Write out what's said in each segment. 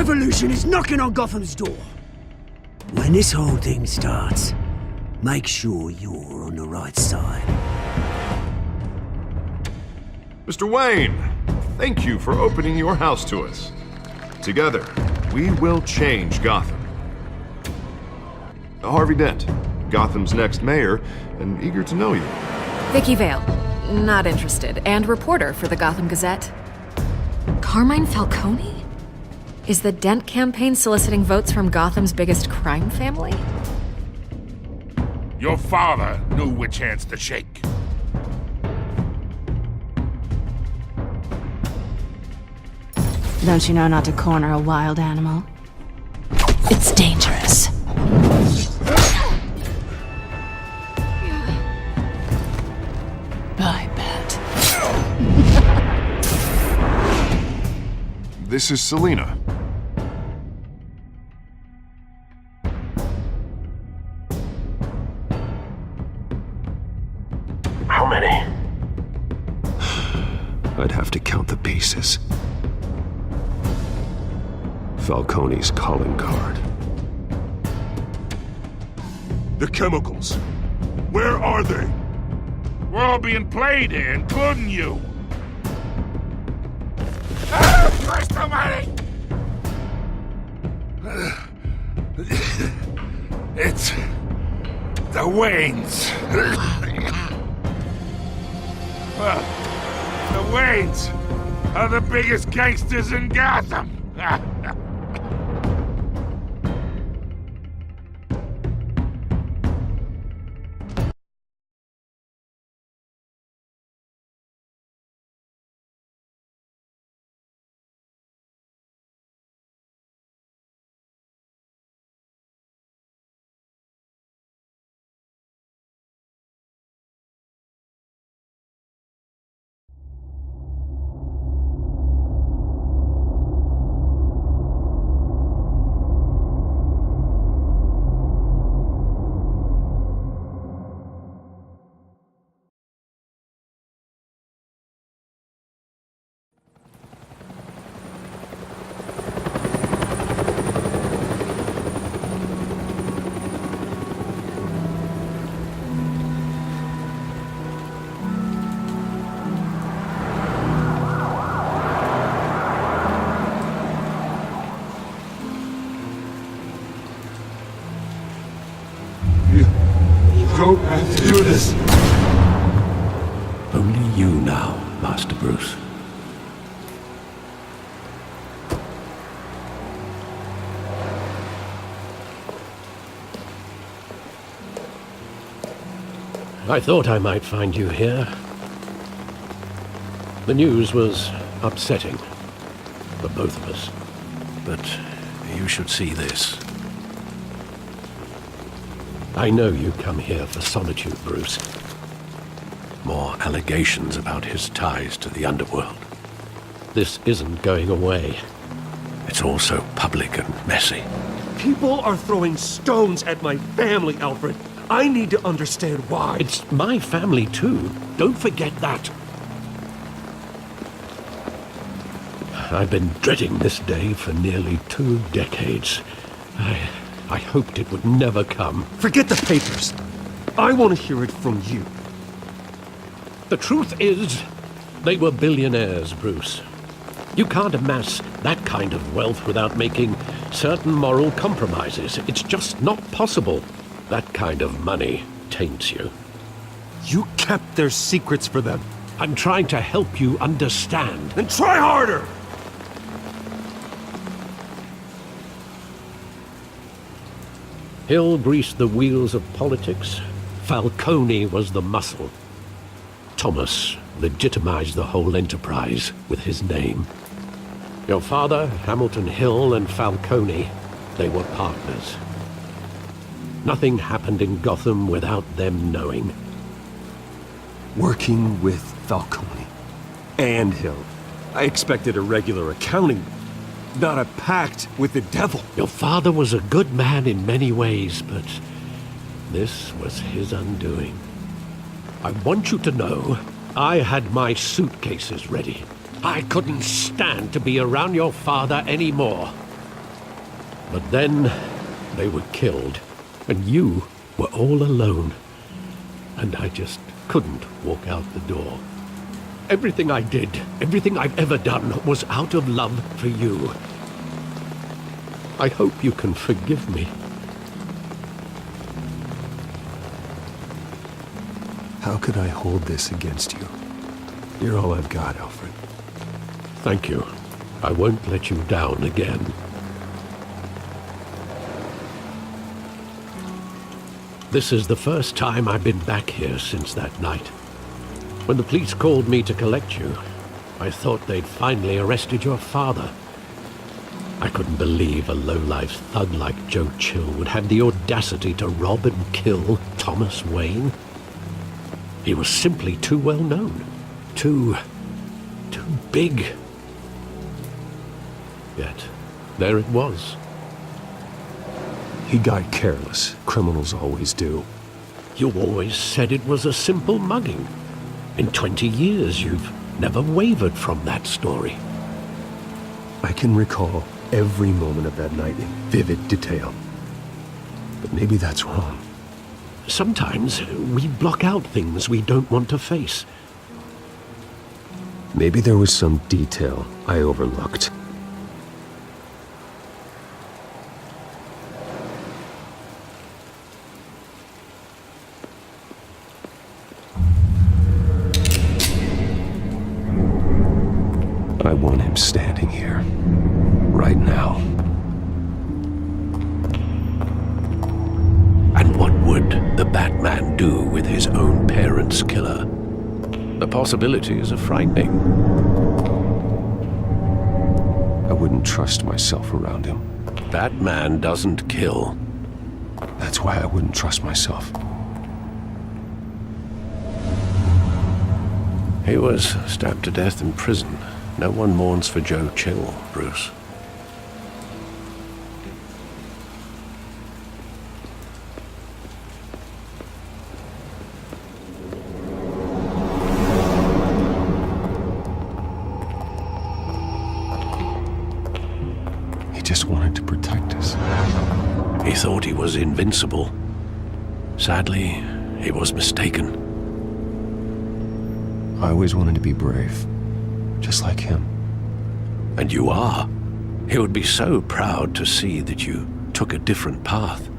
revolution is knocking on Gotham's door. When this whole thing starts, make sure you're on the right side. Mr. Wayne, thank you for opening your house to us. Together, we will change Gotham. Harvey Dent, Gotham's next mayor, and eager to know you. Vicky Vale, not interested, and reporter for the Gotham Gazette. Carmine Falcone? Is the Dent campaign soliciting votes from Gotham's biggest crime family? Your father knew which hands to shake. Don't you know not to corner a wild animal? It's dangerous. I bet. This is Selina. How many? I'd have to count the pieces. Falcone's calling card. The chemicals. Where are they? We're all being played here, including you. Christ almighty! It's the Waynes. The Waynes are the biggest gangsters in Gotham. Don't have to do this. Only you now, Master Bruce. I thought I might find you here. The news was upsetting for both of us. But you should see this. I know you come here for solitude, Bruce. More allegations about his ties to the underworld. This isn't going away. It's all so public and messy. People are throwing stones at my family, Alfred. I need to understand why. It's my family, too. Don't forget that. I've been dreading this day for nearly 2 decades. I hoped it would never come. Forget the papers. I want to hear it from you. The truth is, they were billionaires, Bruce. You can't amass that kind of wealth without making certain moral compromises. It's just not possible. That kind of money taints you. You kept their secrets for them. I'm trying to help you understand. Then try harder! Hill greased the wheels of politics. Falcone was the muscle. Thomas legitimized the whole enterprise with his name. Your father, Hamilton Hill, and Falcone, they were partners. Nothing happened in Gotham without them knowing. Working with Falcone and Hill. I expected a regular accounting, not a pact with the devil. Your father was a good man in many ways, but this was his undoing. I want you to know, I had my suitcases ready. I couldn't stand to be around your father anymore. But then they were killed, and you were all alone. And I just couldn't walk out the door. Everything I did, everything I've ever done, was out of love for you. I hope you can forgive me. How could I hold this against you? You're all I've got, Alfred. Thank you. I won't let you down again. This is the first time I've been back here since that night. When the police called me to collect you, I thought they'd finally arrested your father. I couldn't believe a low-life thug like Joe Chill would have the audacity to rob and kill Thomas Wayne. He was simply too well known. Too big. Yet, there it was. He got careless. Criminals always do. You always said it was a simple mugging. In 20 years, you've never wavered from that story. I can recall every moment of that night in vivid detail. But maybe that's wrong. Sometimes we block out things we don't want to face. Maybe there was some detail I overlooked. I want him standing here, right now. And what would the Batman do with his own parents' killer? The possibilities are frightening. I wouldn't trust myself around him. Batman doesn't kill. That's why I wouldn't trust myself. He was stabbed to death in prison. No one mourns for Joe Chill, Bruce. He just wanted to protect us. He thought he was invincible. Sadly, he was mistaken. I always wanted to be brave. Just like him. And you are. He would be so proud to see that you took a different path.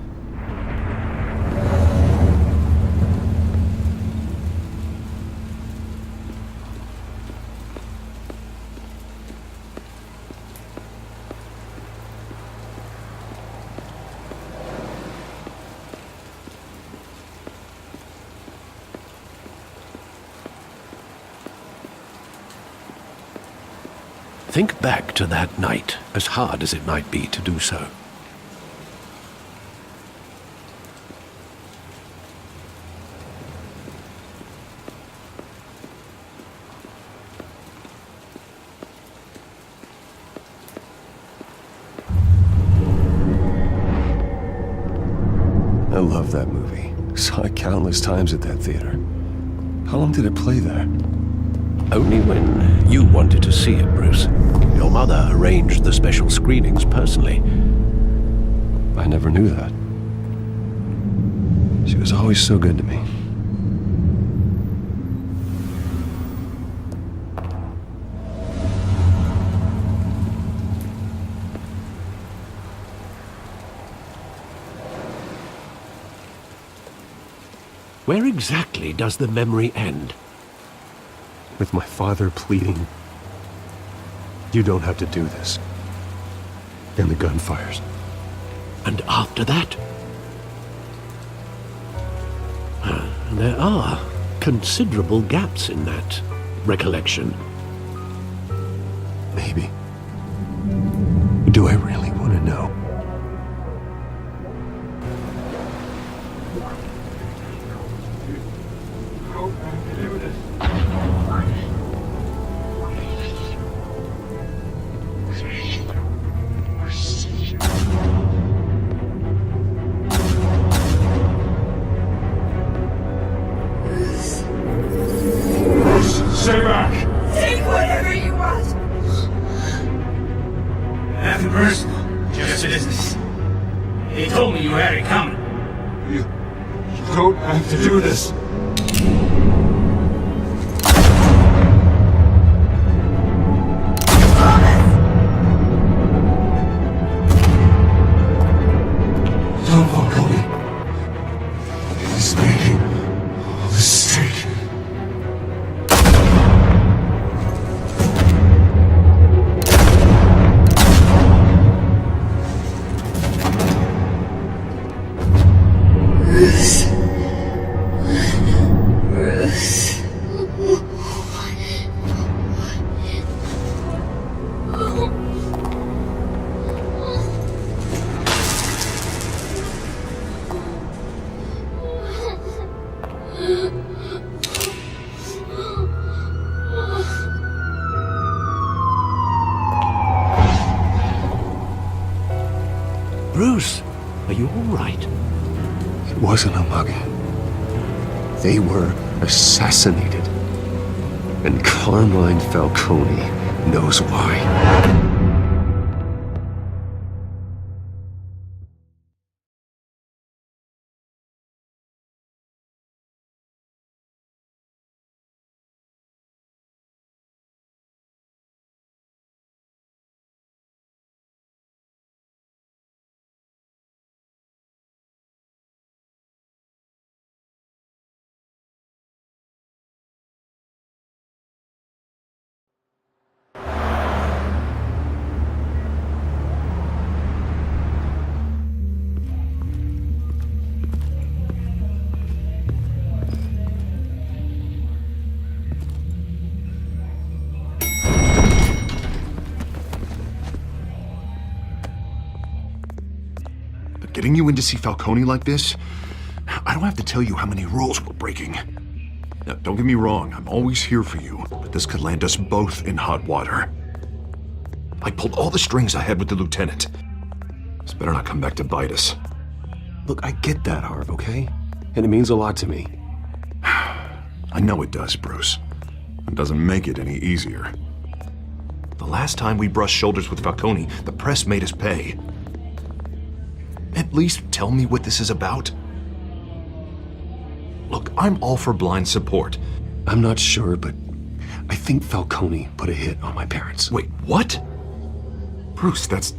Think back to that night, as hard as it might be to do so. I love that movie. Saw it countless times at that theater. How long did it play there? Only when you wanted to see it, Bruce. Your mother arranged the special screenings personally. I never knew that. She was always so good to me. Where exactly does the memory end? With my father pleading, "You don't have to do this." And the gun fires. And after that? There are considerable gaps in that recollection. Maybe. Do I really want to know? Stay back! Take whatever you want! Nothing personal, just business. told me you had it coming. You don't have to do this. Tom Falcone is making a mistake. Bruce, are you all right? It wasn't a mug. They were assassinated. And Carmine Falcone knows why. Getting you in to see Falcone like this? I don't have to tell you how many rules we're breaking. Now, don't get me wrong, I'm always here for you, but this could land us both in hot water. I pulled all the strings I had with the lieutenant. This better not come back to bite us. Look, I get that, Harv, okay? And it means a lot to me. I know it does, Bruce. It doesn't make it any easier. The last time we brushed shoulders with Falcone, the press made us pay. At least tell me what this is about. Look, I'm all for blind support. I'm not sure, but I think Falcone put a hit on my parents. Wait, what? Bruce, that's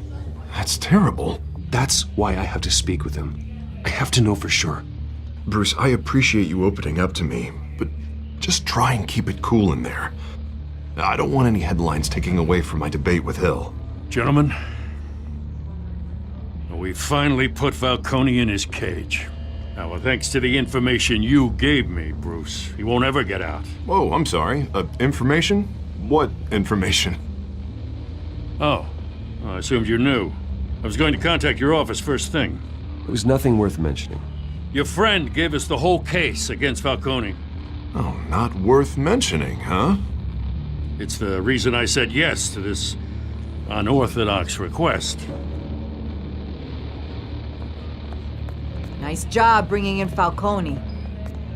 terrible. That's why I have to speak with him. I have to know for sure. Bruce, I appreciate you opening up to me, but just try and keep it cool in there. I don't want any headlines taking away from my debate with Hill. Gentlemen, we finally put Falcone in his cage. Now, thanks to the information you gave me, Bruce, he won't ever get out. Whoa, I'm sorry. Information? What information? Oh, I assumed you knew. I was going to contact your office first thing. It was nothing worth mentioning. Your friend gave us the whole case against Falcone. Oh, not worth mentioning, huh? It's the reason I said yes to this unorthodox request. Nice job bringing in Falcone.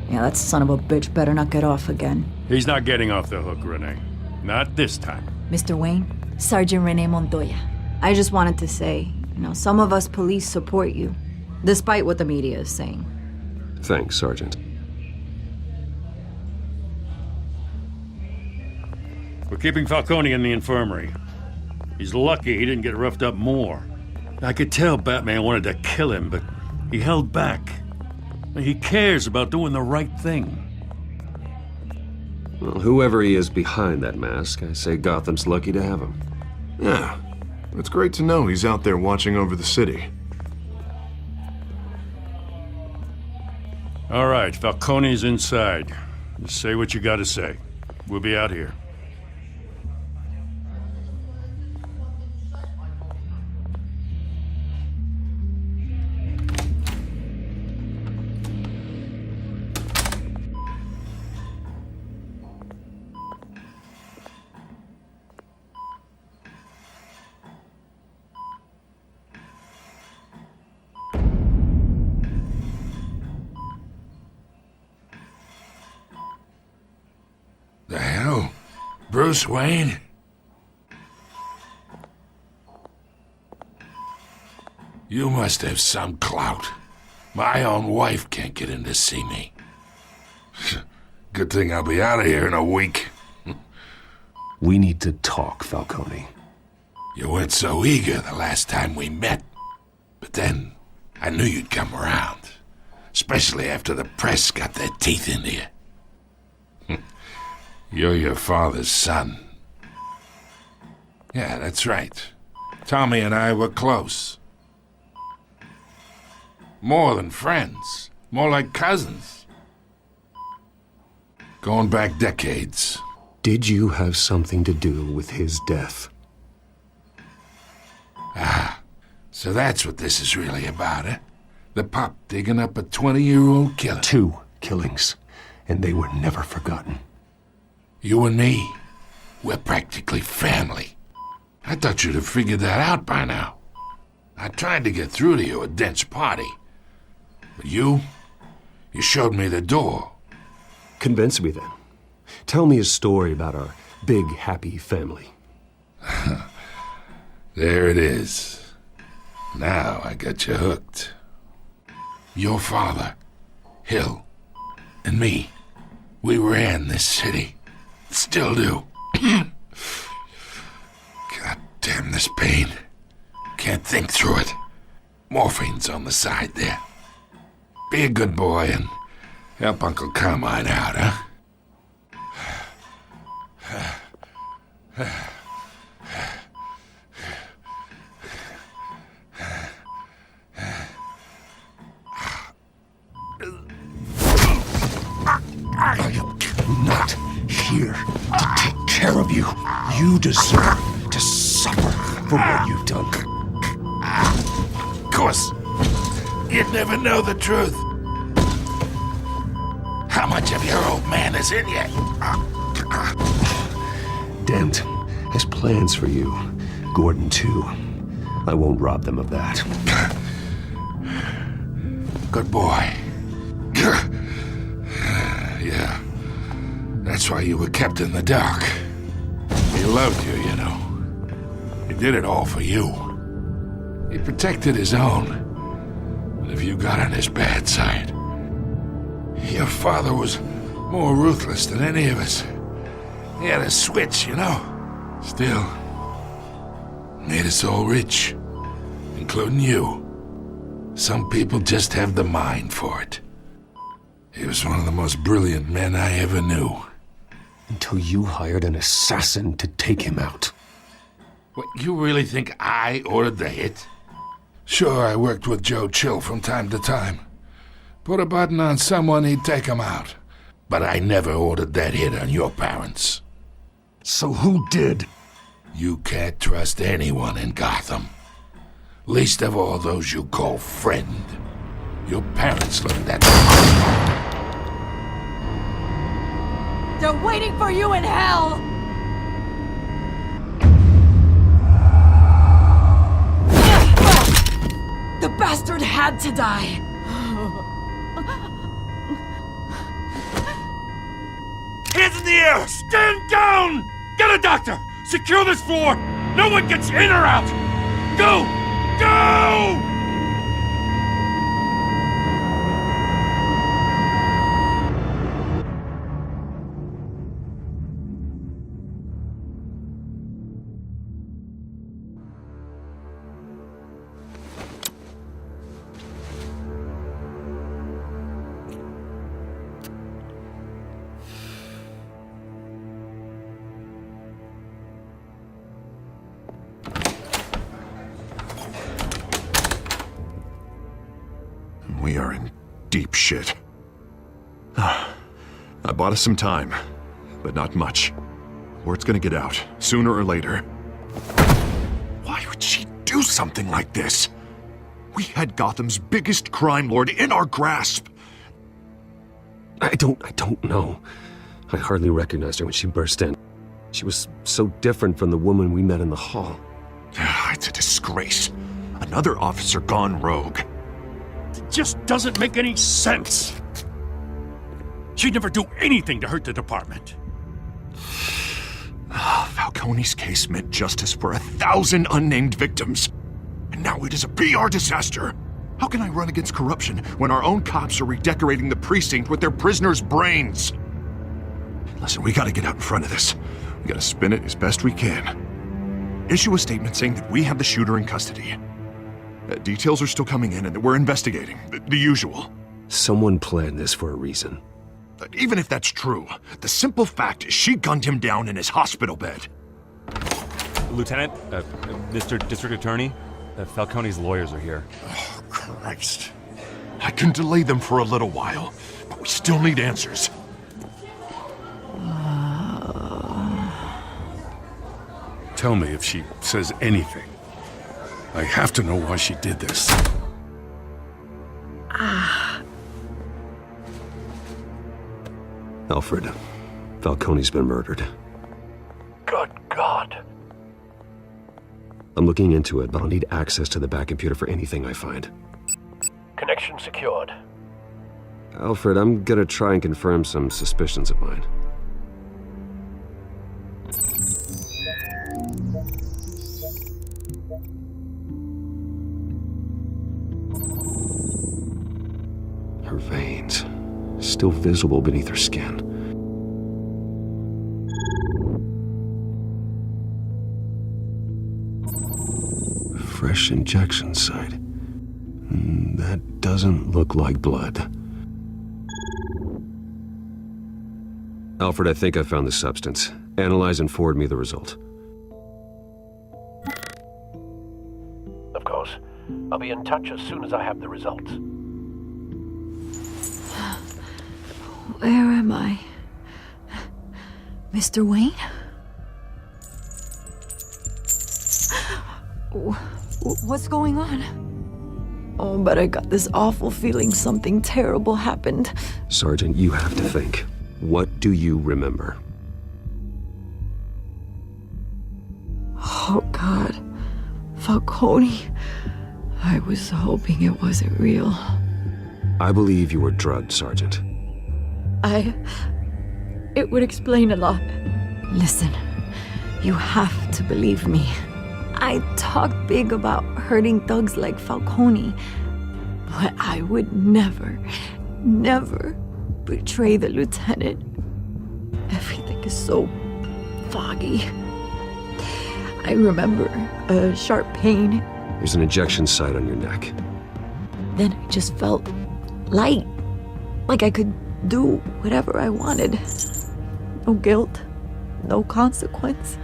Yeah, that son of a bitch better not get off again. He's not getting off the hook, Renee. Not this time. Mr. Wayne, Sergeant Renee Montoya. I just wanted to say, some of us police support you, despite what the media is saying. Thanks, Sergeant. We're keeping Falcone in the infirmary. He's lucky he didn't get roughed up more. I could tell Batman wanted to kill him, but he held back. He cares about doing the right thing. Well, whoever he is behind that mask, I say Gotham's lucky to have him. Yeah, it's great to know he's out there watching over the city. All right, Falcone's inside. Just say what you gotta say. We'll be out here. The hell? Bruce Wayne? You must have some clout. My own wife can't get in to see me. Good thing I'll be out of here in a week. We need to talk, Falcone. You weren't so eager the last time we met. But then, I knew you'd come around. Especially after the press got their teeth into you. You're your father's son. Yeah, that's right. Tommy and I were close. More than friends. More like cousins. Going back decades. Did you have something to do with his death? Ah, so that's what this is really about, eh? The pup digging up a 20-year-old killer. 2 killings, and they were never forgotten. You and me, we're practically family. I thought you'd have figured that out by now. I tried to get through to you at Dent's party. But you showed me the door. Convince me then. Tell me a story about our big, happy family. There it is. Now I got you hooked. Your father, Hill, and me, we ran this city. Still do. God damn this pain. Can't think through it. Morphine's on the side there. Be a good boy and help Uncle Carmine out, huh? I am not here to take care of you. You deserve to suffer for what you've done. Of course, you'd never know the truth. How much of your old man is in you? Dent has plans for you. Gordon, too. I won't rob them of that. Good boy. Yeah. That's why you were kept in the dark. He loved you, you know. He did it all for you. He protected his own. And if you got on his bad side, your father was more ruthless than any of us. He had a switch, you know. Still, made us all rich, including you. Some people just have the mind for it. He was one of the most brilliant men I ever knew. Until you hired an assassin to take him out. What, you really think I ordered the hit? Sure, I worked with Joe Chill from time to time. Put a button on someone, he'd take him out. But I never ordered that hit on your parents. So who did? You can't trust anyone in Gotham. Least of all those you call friend. Your parents looked at me. They're waiting for you in hell! The bastard had to die! Hands in the air! Stand down! Get a doctor! Secure this floor! No one gets in or out! Go! Go! We are in deep shit. I bought us some time, but not much. Word's gonna get out, sooner or later. Why would she do something like this? We had Gotham's biggest crime lord in our grasp. I don't know. I hardly recognized her when she burst in. She was so different from the woman we met in the hall. It's a disgrace. Another officer gone rogue. It just doesn't make any sense. She'd never do anything to hurt the department. Falcone's case meant justice for 1,000 unnamed victims. And now it is a PR disaster. How can I run against corruption when our own cops are redecorating the precinct with their prisoners' brains? Listen, we gotta get out in front of this. We gotta spin it as best we can. Issue a statement saying that we have the shooter in custody. Details are still coming in and that we're investigating. The usual. Someone planned this for a reason. Even if that's true, the simple fact is she gunned him down in his hospital bed. Lieutenant, Mr. District Attorney, Falcone's lawyers are here. Oh, Christ. I can delay them for a little while, but we still need answers. Tell me if she says anything. I have to know why she did this. Alfred, Falcone's been murdered. Good God. I'm looking into it, but I'll need access to the back computer for anything I find. Connection secured. Alfred, I'm gonna try and confirm some suspicions of mine. Her veins, still visible beneath her skin. Fresh injection site. That doesn't look like blood. Alfred, I think I found the substance. Analyze and forward me the result. Of course. I'll be in touch as soon as I have the results. Where am I? Mr. Wayne? What's going on? Oh, but I got this awful feeling something terrible happened. Sergeant, you have to think. What do you remember? Oh, God. Falcone. I was hoping it wasn't real. I believe you were drugged, Sergeant. It would explain a lot. Listen, you have to believe me. I talk big about hurting thugs like Falcone, but I would never betray the lieutenant. Everything is so foggy. I remember a sharp pain. There's an injection site on your neck. Then I just felt light, like I could do whatever I wanted. No guilt, no consequence.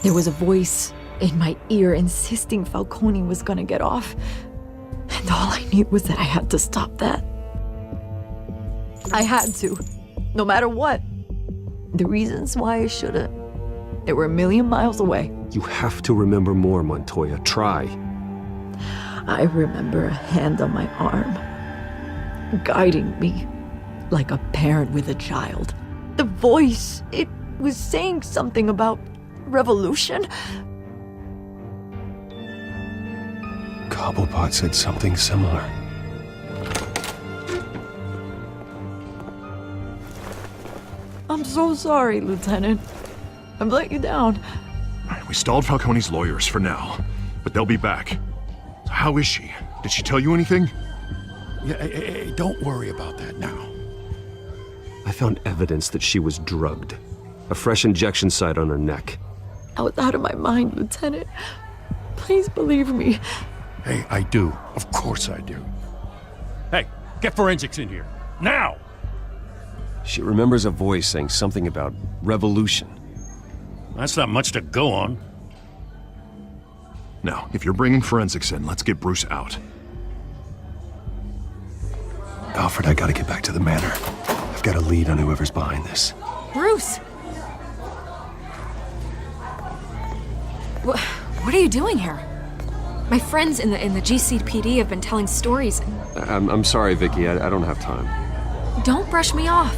There was a voice in my ear insisting Falcone was gonna get off. And all I knew was that I had to stop that. I had to, no matter what. The reasons why I shouldn't, they were a million miles away. You have to remember more, Montoya. Try. I remember a hand on my arm, guiding me like a parent with a child. The voice, it was saying something about revolution. Cobblepot said something similar. I'm so sorry, Lieutenant. I've let you down. We stalled Falcone's lawyers for now, but they'll be back. How is she? Did she tell you anything? Yeah, hey, don't worry about that now. I found evidence that she was drugged. A fresh injection site on her neck. I was out of my mind, Lieutenant. Please believe me. Hey, I do. Of course I do. Hey, get forensics in here. Now! She remembers a voice saying something about revolution. That's not much to go on. Now, if you're bringing forensics in, let's get Bruce out. Alfred, I gotta get back to the manor. I've got a lead on whoever's behind this. Bruce! What are you doing here? My friends in the GCPD have been telling stories. I'm sorry, Vicky. I don't have time. Don't brush me off.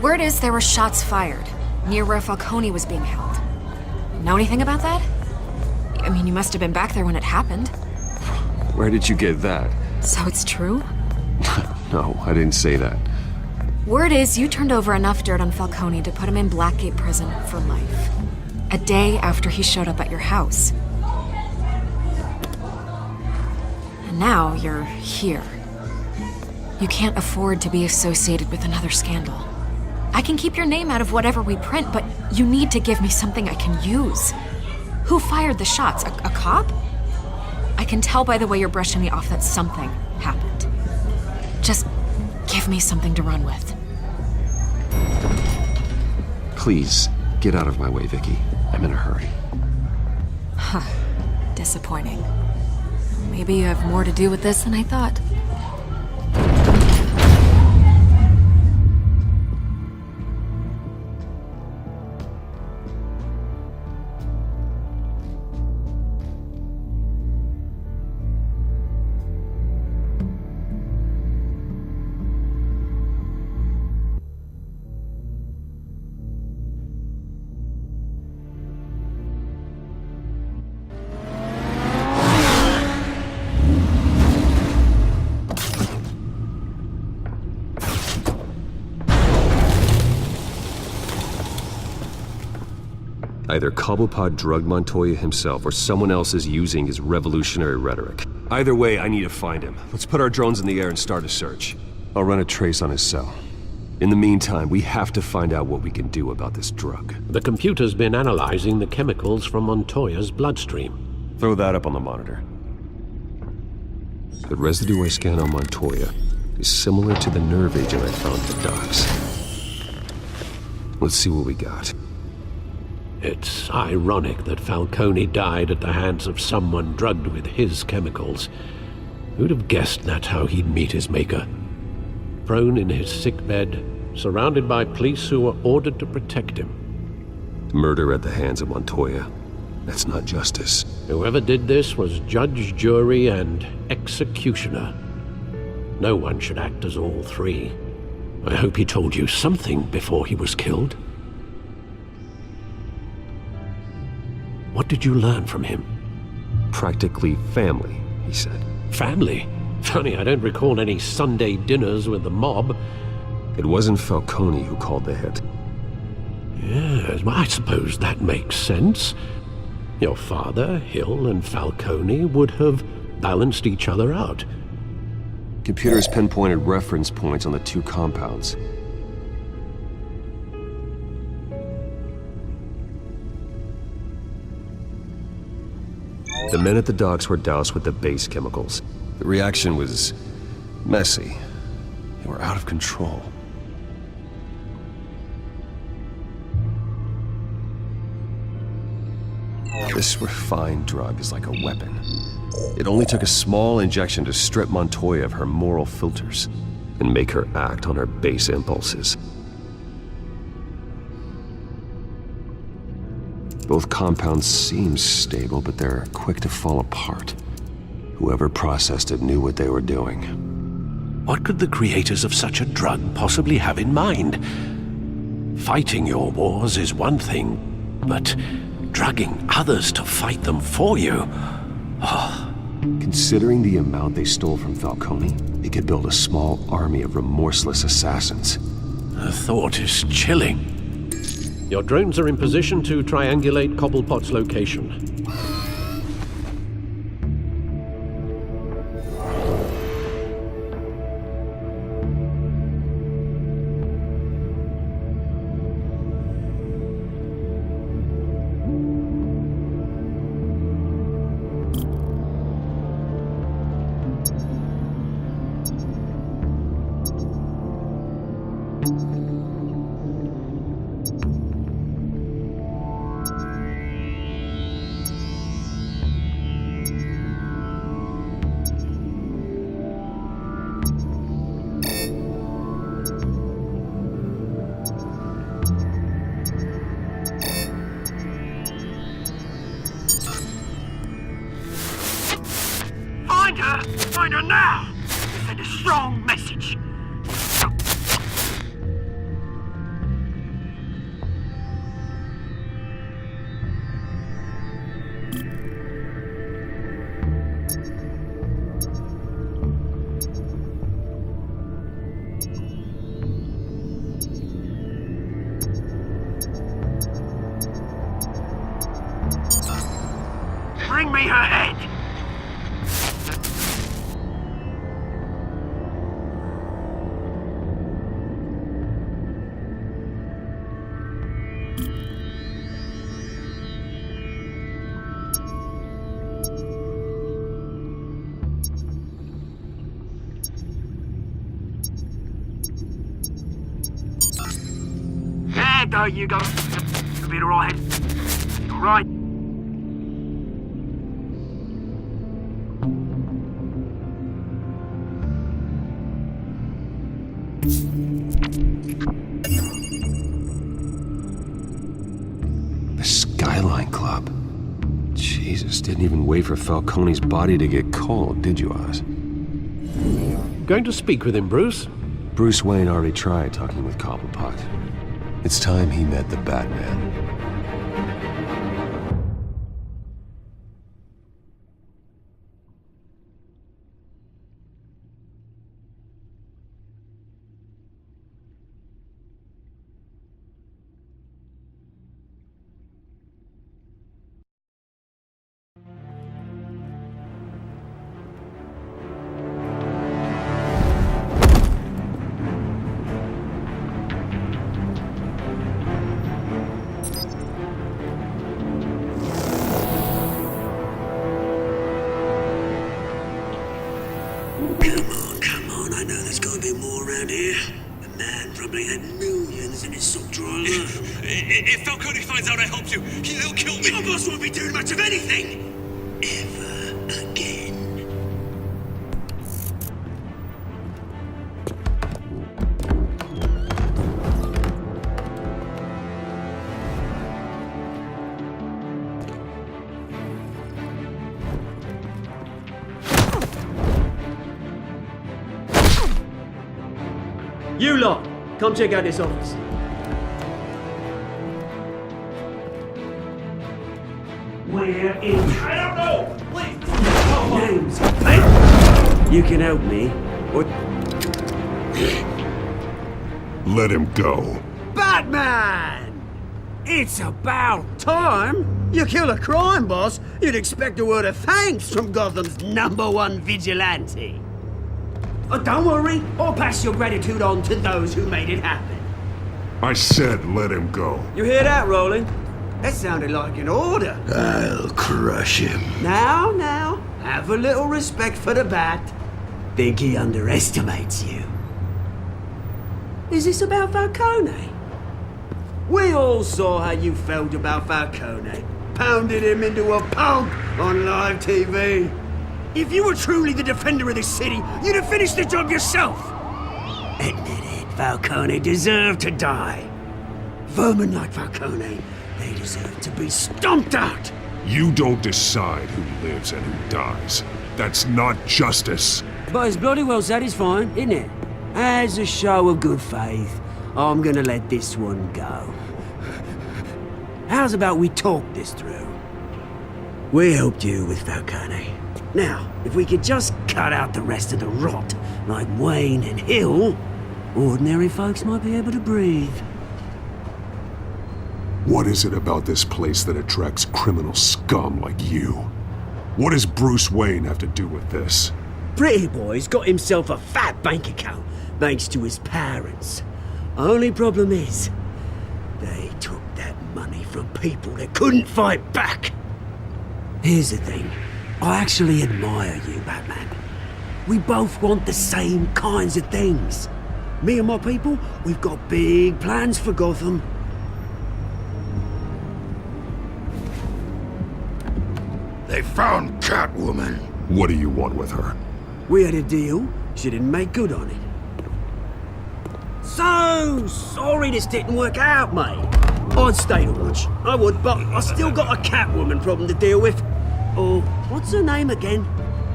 Word is there were shots fired near where Falcone was being held. Know anything about that? I mean, you must have been back there when it happened. Where did you get that? So it's true? No, I didn't say that. Word is you turned over enough dirt on Falcone to put him in Blackgate Prison for life. A day after he showed up at your house. And now you're here. You can't afford to be associated with another scandal. I can keep your name out of whatever we print, but you need to give me something I can use. Who fired the shots? A cop? I can tell by the way you're brushing me off that something happened. Just give me something to run with. Please, get out of my way, Vicky. I'm in a hurry. Huh. Disappointing. Maybe you have more to do with this than I thought. Either Cobblepot drugged Montoya himself, or someone else is using his revolutionary rhetoric. Either way, I need to find him. Let's put our drones in the air and start a search. I'll run a trace on his cell. In the meantime, we have to find out what we can do about this drug. The computer's been analyzing the chemicals from Montoya's bloodstream. Throw that up on the monitor. The residue I scan on Montoya is similar to the nerve agent I found at the docks. Let's see what we got. It's ironic that Falcone died at the hands of someone drugged with his chemicals. Who'd have guessed that's how he'd meet his maker? Prone in his sickbed, surrounded by police who were ordered to protect him. Murder at the hands of Montoya. That's not justice. Whoever did this was judge, jury, and executioner. No one should act as all three. I hope he told you something before he was killed. What did you learn from him? Practically family, he said. Family? Funny, I don't recall any Sunday dinners with the mob. It wasn't Falcone who called the hit. Yes, well, I suppose that makes sense. Your father, Hill, and Falcone would have balanced each other out. Computers pinpointed reference points on the two compounds. The men at the docks were doused with the base chemicals. The reaction was messy. They were out of control. This refined drug is like a weapon. It only took a small injection to strip Montoya of her moral filters and make her act on her base impulses. Both compounds seem stable, but they're quick to fall apart. Whoever processed it knew what they were doing. What could the creators of such a drug possibly have in mind? Fighting your wars is one thing, but drugging others to fight them for you? Oh. Considering the amount they stole from Falcone, they could build a small army of remorseless assassins. The thought is chilling. Your drones are in position to triangulate Cobblepot's location. Find her now! Send a strong message. Bring me her head! head, though, you go. A bit alright. Right. The Skyline Club. Jesus, didn't even wait for Falcone's body to get cold, did you, Oz? Going to speak with him, Bruce? Bruce Wayne already tried talking with Cobblepot. It's time he met the Batman. Come on, I know there's gonna be more around here. The man probably had millions in his sock drawer. If Falcone finds out I helped you, he'll kill me. Your boss won't be doing much of anything! Ever again. You lot, come check out this office. We're in. I don't know. Please. Names. Hey, you can help me, or Let him go. Batman! It's about time. You kill a crime boss, you'd expect a word of thanks from Gotham's #1 vigilante. Oh, don't worry, I'll pass your gratitude on to those who made it happen. I said let him go. You hear that, Roland? That sounded like an order. I'll crush him. Now, have a little respect for the Bat. Think he underestimates you. Is this about Falcone? We all saw how you felt about Falcone. Pounded him into a pulp on live TV. If you were truly the defender of this city, you'd have finished the job yourself. Admit it, Falcone deserved to die. Vermin like Falcone, they deserve to be stomped out. You don't decide who lives and who dies. That's not justice. But it's bloody well satisfying, isn't it? As a show of good faith, I'm gonna let this one go. How's about we talk this through? We helped you with Falcone. Now, if we could just cut out the rest of the rot, like Wayne and Hill, ordinary folks might be able to breathe. What is it about this place that attracts criminal scum like you? What does Bruce Wayne have to do with this? Pretty Boy's got himself a fat bank account, thanks to his parents. Only problem is, they took that money from people that couldn't fight back. Here's the thing. I actually admire you, Batman. We both want the same kinds of things. Me and my people, we've got big plans for Gotham. They found Catwoman. What do you want with her? We had a deal. She didn't make good on it. So sorry this didn't work out, mate. I'd stay to watch. I would, but I still got a Catwoman problem to deal with. Oh, what's her name again?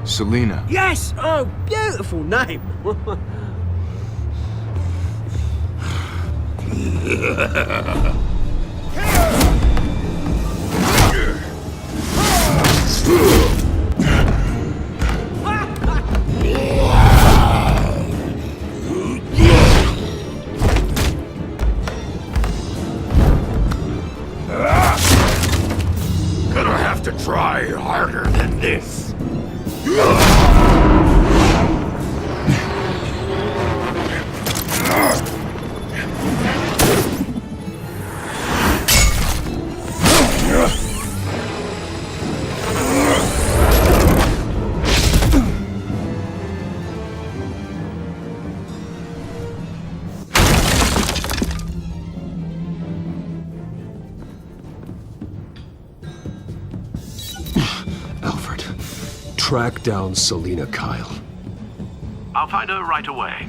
Selena. Yes! Oh, beautiful name. Gonna have to try harder than this. track down Selina Kyle. I'll find her right away.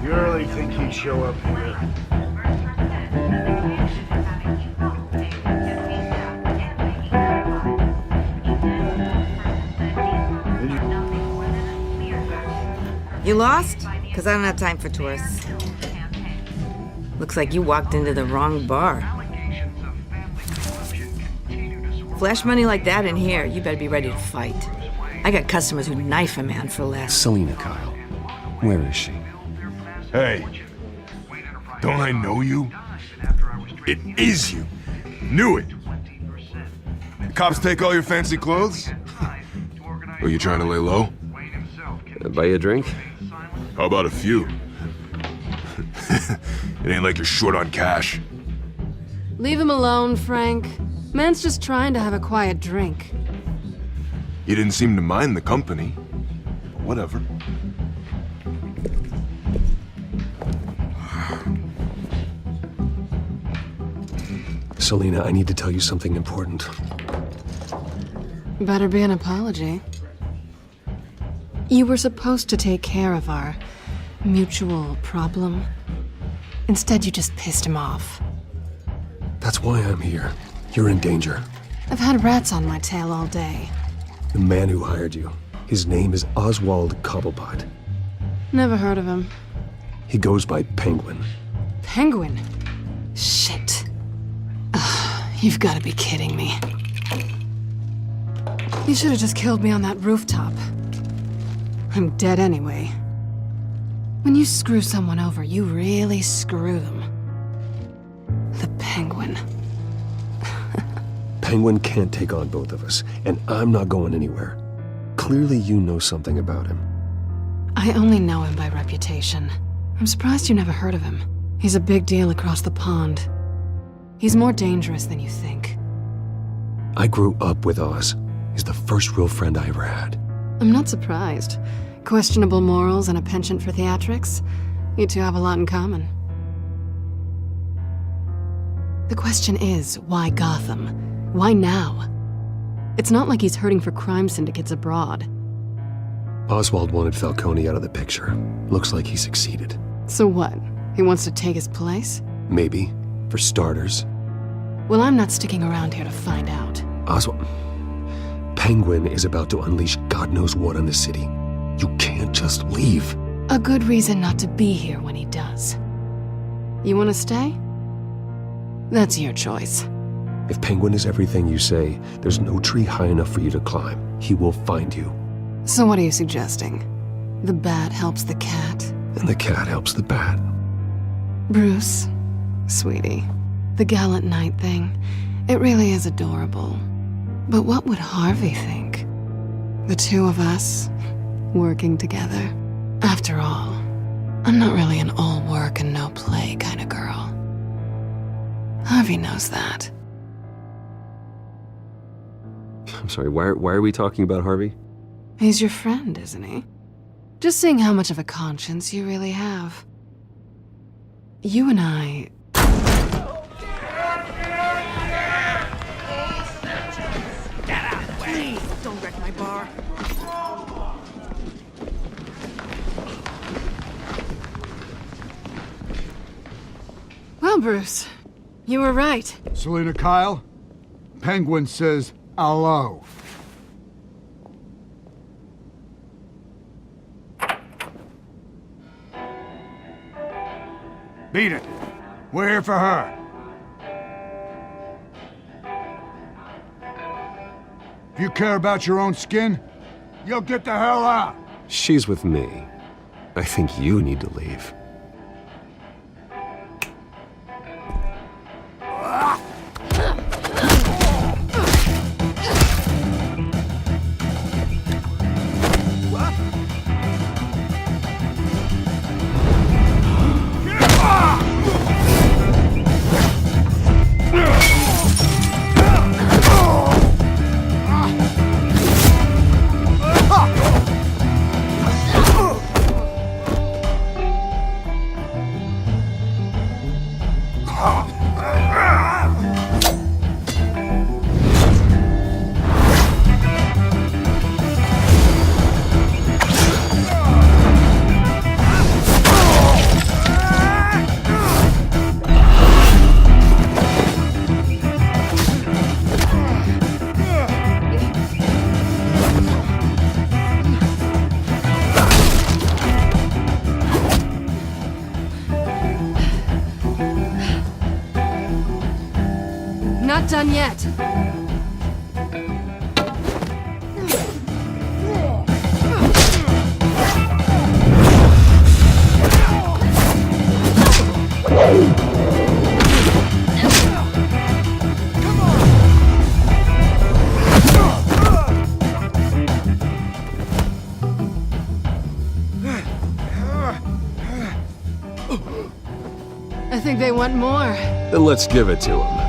You really think he'd show up here? You lost? Because I don't have time for tourists. Looks like you walked into the wrong bar. Flash money like that in here, you better be ready to fight. I got customers who knife a man for less. Selina Kyle. Where is she? Hey, don't I know you? It is you. Knew it. The cops take all your fancy clothes? Are you trying to lay low? Buy you a drink? How about a few? It ain't like you're short on cash. Leave him alone, Frank. Man's just trying to have a quiet drink. You didn't seem to mind the company. But whatever. Selina, I need to tell you something important. Better be an apology. You were supposed to take care of our mutual problem. Instead, you just pissed him off. That's why I'm here. You're in danger. I've had rats on my tail all day. The man who hired you, his name is Oswald Cobblepot. Never heard of him. He goes by Penguin. Penguin? Shit. Ugh, you've got to be kidding me. You should have just killed me on that rooftop. I'm dead anyway. When you screw someone over, you really screw them. The Penguin. Penguin can't take on both of us, and I'm not going anywhere. Clearly you know something about him. I only know him by reputation. I'm surprised you never heard of him. He's a big deal across the pond. He's more dangerous than you think. I grew up with Oz. He's the first real friend I ever had. I'm not surprised. Questionable morals and a penchant for theatrics. You two have a lot in common. The question is, why Gotham? Why now? It's not like he's hurting for crime syndicates abroad. Oswald wanted Falcone out of the picture. Looks like he succeeded. So what? He wants to take his place? Maybe. For starters. Well, I'm not sticking around here to find out. Oswald... Penguin is about to unleash God knows what on the city. You can't just leave. A good reason not to be here when he does. You want to stay? That's your choice. If Penguin is everything you say, there's no tree high enough for you to climb. He will find you. So what are you suggesting? The bat helps the cat? And the cat helps the bat. Bruce, sweetie, the gallant knight thing, it really is adorable. But what would Harvey think? The two of us, working together. After all, I'm not really an all work and no play kind of girl. Harvey knows that. I'm sorry, why are we talking about Harvey? He's your friend, isn't he? Just seeing how much of a conscience you really have. You and I... Well, Bruce, you were right. Selina Kyle, Penguin says hello. Beat it. We're here for her. If you care about your own skin, you'll get the hell out. She's with me. I think you need to leave. Not done yet. I think they want more. Then let's give it to them.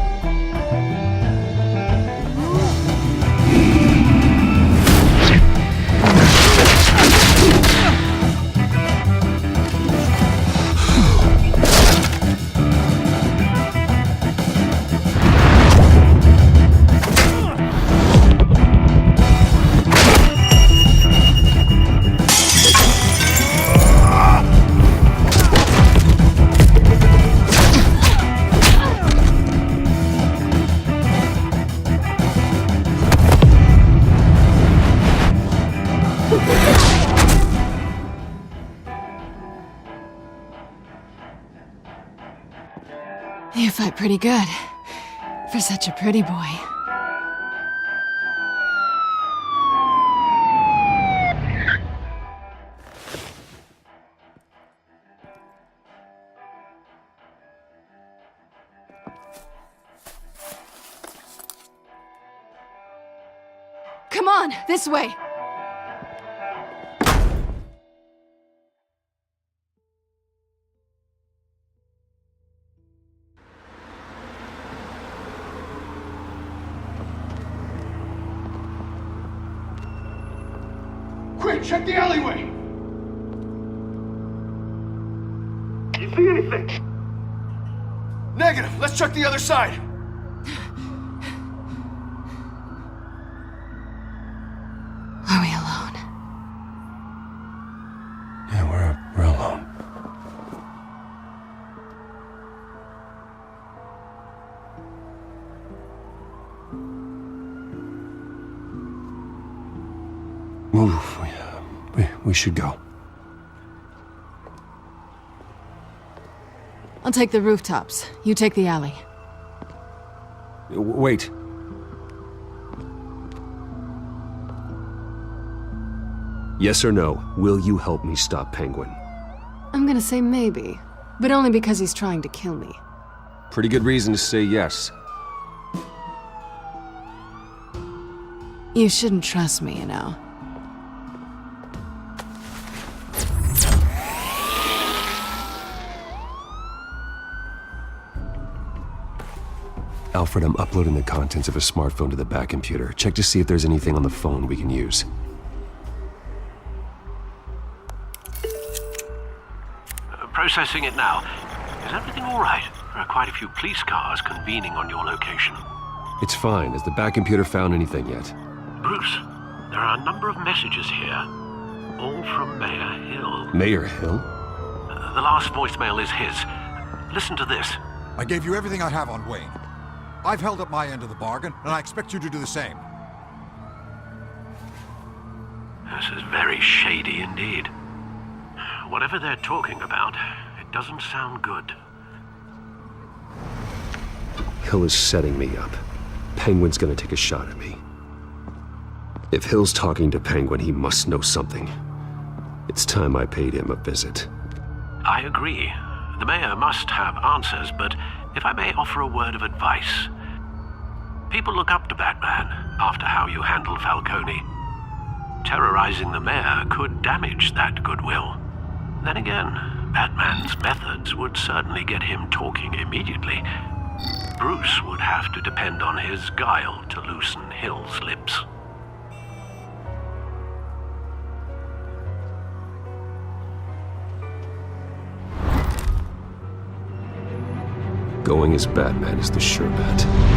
You fight pretty good. For such a pretty boy. Come on, this way! Quick, check the alleyway! You see anything? Negative. Let's check the other side. Are we alone? Yeah, we're alone. Move. We should go. I'll take the rooftops. You take the alley. Wait. Yes or no, will you help me stop Penguin? I'm gonna say maybe, but only because he's trying to kill me. Pretty good reason to say yes. You shouldn't trust me, you know. Alfred, I'm uploading the contents of a smartphone to the back computer. Check to see if there's anything on the phone we can use. Processing it now. Is everything all right? There are quite a few police cars convening on your location. It's fine. Has the back computer found anything yet? Bruce, there are a number of messages here. All from Mayor Hill. Mayor Hill? The last voicemail is his. Listen to this. I gave you everything I have on Wayne. I've held up my end of the bargain, and I expect you to do the same. This is very shady indeed. Whatever they're talking about, it doesn't sound good. Hill is setting me up. Penguin's gonna take a shot at me. If Hill's talking to Penguin, he must know something. It's time I paid him a visit. I agree. The mayor must have answers, but if I may offer a word of advice. People look up to Batman after how you handled Falcone. Terrorizing the mayor could damage that goodwill. Then again, Batman's methods would certainly get him talking immediately. Bruce would have to depend on his guile to loosen Hill's lips. Going as Batman is the sure bet.